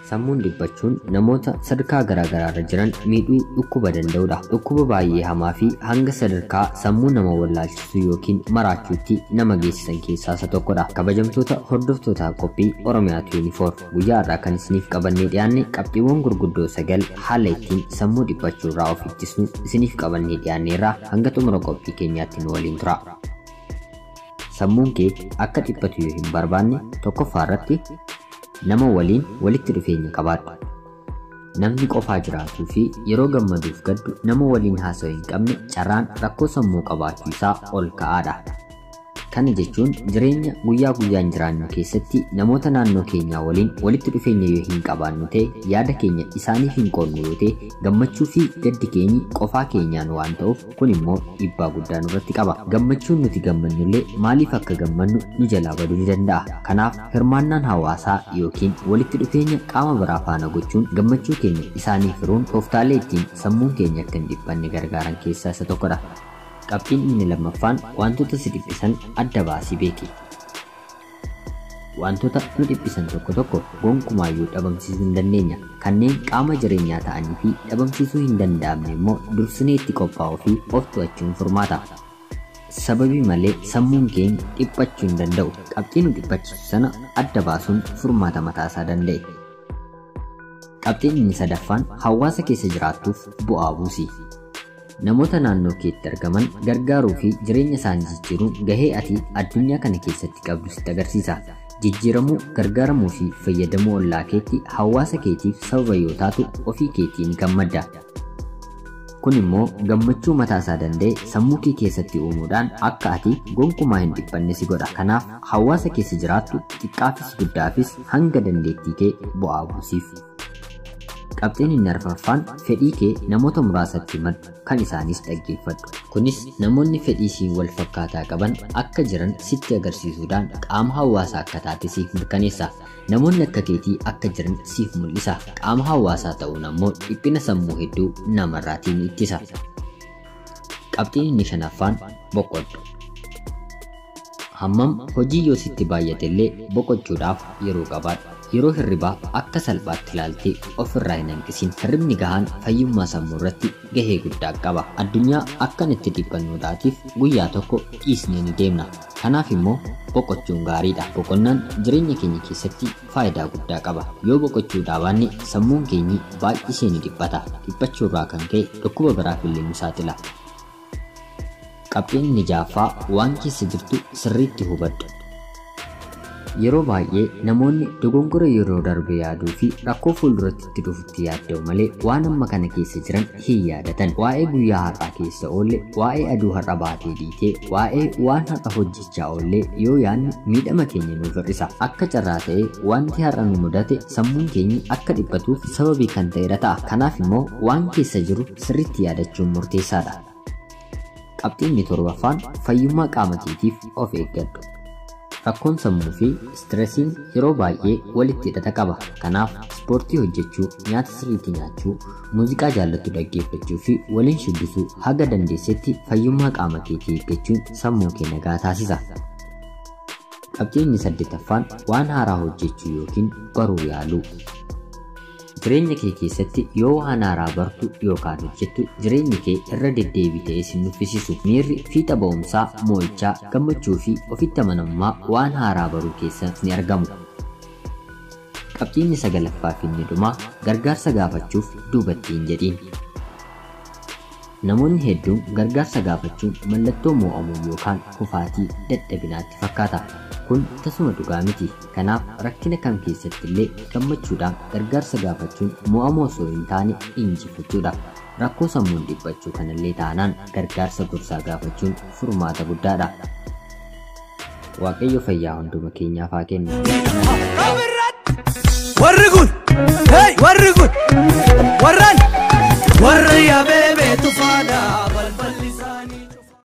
Sammuun dhiphachuun namoota sadarkaa garaagaraa irra jiran miidhuu dhukkuba danda'udha. Dhukkuba baay'ee hamaa fi hanga sadarkaa sammuu nama wallaalchisuu yookiin maraachuutti nama geessisan keessaa isa tokkodha. Kabajamtoota hordoftoota qophii Oromiyaatu Yuunifoor guyyaa irraa kan isiniif qabannee dhiyaanne qabxiiwwan gurguddoo 9 haala ittiin sammuu dhiphachuu irraa of ittisnu isiniif qabannee dhiyaanneerra hanga xumura qophii keenyaatti nu waliin tura. Sammuun kee akka dhiphatu yoo hin barbaanne tokkoffaa irratti nama waliin walitti dhufeenya qabaadhu. Namni qofaa jiraatuu fi yeroo gammaduuf gaddu nama waliin haasa'u hin qabne carraan rakkoo sammuu qabaachuu isaa ol ka'aadha. Kana jechuun jireenya guyyaa guyyaan jiraannu keessatti namoota naannoo keenyaa waliin walitti dhufeenya yoo hin qabaannu ta'e yaada keenya isaaniif hin qoonnu yoo ta'e gammachuu fi gaddi keenyi qofaa keenyaan waan ta'uuf kun immoo dhiibbaa guddaa nurratti qaba. Gammachuun nuti gammannullee maaliif akka gammannu nu jalaa baduu ni danda'a. Kanaaf hirmaannaan hawaasaa yookiin walitti dhufeenya qaama biraa faana gochuun gammachuu keenya isaaniif hiruun tooftaalee ittiin sammuun keenya akka hin dhiphanne gargaaran keessaa isa tokkodha. Qabxiin inni lammaffaan wantoota si dhiphisan adda baasii beeki. Wantoota nu dhiphisan tokko tokko gonkumaayyuu dhabamsiisuu hin dandeenya. Kanneen qaama jireenyaa ta'anii fi dhabamsiisuu hin danda'amne immoo dursinee itti qophaa'uu fi of to'achuun furmaata. Sababii malee sammuun keenya dhiphachuu hin danda'u. Qabxii nu dhiphachiisu sana adda baasuun furmaata mataasaa danda'e. Qabxiin inni sadaffaan hawaasa keessa jiraattuuf bu'aa buusi. Namoota naannoo keetti argaman gargaaruu fi jireenya isaanii jijjiiruun gahee ati addunyaa kana keessatti qabdu sitti agarsiisa. Jijjiiramuu, gargaaramuu fi fayyadamuu ollaa keetti hawaasa keetiif sababa yoo taatu ofii keetiin gammadda. Kun immoo gammachuu mataasaa danda'e sammuu kee keessatti uumuudhaan akka ati gonkumaa hin dhiphanne si godha. Kanaaf hawaasa keessa jiraattu xiqqaafis guddaafis hanga dandeettii kee bu'aa buusiif. Qabxiin inni arfaffaan fedhii kee namoota muraasatti maddu kan isaanis dhaggeeffadhu. Kunis namoonni fedhii siin wal fakkaataa qaban akka jiran sitti agarsiisuudhaan qaama hawaasaa akka taate siif mirkaneessa. Namoonni akka keetii akka jiran siif mul'isa. Qaama hawaasaa ta'uun ammoo dhiphina sammuu hedduu namarraatiin ittisa. Qabxiin inni shanaffaan boqodhu. Hammam hojii yoo sitti baay'atellee boqochuudhaaf yeroo qabaadhu. Yeroo hirribaa akka salphaatti ilaaltee ofirraa hin hanqisin. Hirribni gahaan fayyummaa sammuu irratti gahee guddaa qaba. Addunyaa akkan itti dhiphannuudhaatiif guyyaa tokko dhiisnee ni deemna. Kanaaf immoo boqochuun gaariidha. Boqonnaan jireenya keenya keessatti faayidaa guddaa qaba. Yoo boqochuu dhaabne sammuun keenyi baay'isee ni dhiphata. Dhiphachuu irraa kan ka'e dhukkuba biraaf illee nu saaxila. Qabxiin inni jaaffaa waan keessa jirtu sirriitti hubadhu. Yeroo baay'ee namoonni dogongora yeroo darbe yaaduu fi rakkoo fuulduratti itti dhufutti yaadda'u malee waan amma kana keessa jiran hin yaadatan. Waa'ee guyyaa har'aa keessa oolle, waa'ee aduu har'a baatee dhiitee, waa'ee waan har'a hojjechaa oolle yoo yaadne miidhama keenya nuuf hir'isa. Akka carraa ta'ee wanti har'a nu mudate sammuun keenyi akka dhiphatuuf sababii kan ta'edha ta'a. Kanaaf immoo waan keessa jiru sirriitti yaadachuun murteessaadha. Qabxiin inni torbaffaan fayyummaa qaama keetiif of eeggadhu. Rakkoon sammuu fi stresiin yeroo baay'ee walitti hidhata qaba. Kanaaf ispoortii hojjechuu, nyaata sirriitti nyaachuu, muuziqaa jaallattu dhaggeeffachuu fi waliin shubbisuu haga dandeessetti fayyummaa qaama keetii eeggachuun sammuu kee nagaa taasisa. Qabxiin inni 8ffaan waan haaraa hojjechuu yookiin baruu yaaluu. Jireenya kee keessatti yoo waan haaraa bartu yookaan hojjettu jireenyi kee irra deddeebitee si nuffisisu. Miirri fiixa ba'umsaa, moo'ichaa, gammachuu fi ofitti amanamummaa waan haaraa baruu keessa ni argamu. Qabxiin inni 9ffaa fi inni dhumaa gargaarsa gaafachuuf duubatti hin jedhiin. Namoonni hedduun gargaarsa gaafachuun mallattoo mo'amuu yookaan kufaatii dadhabinaatti fakkaata. Kun tasuma dhugaa miti. Kanaaf rakkina kam keessatti illee gammachuudhaan gargaarsa gaafachuun mo'amoo osoo hin taane injifachuudha. Rakkoo sammuun dhiphachuu kanallee taanaan gargaarsa gorsaa gaafachuun furmaata guddaadha. Waaqayyo fayyaa hunduma keenyaaf haa kennu. Warri kun! Hey! Warri kun! Warraan! Warri yaa beebee tufaadhaa!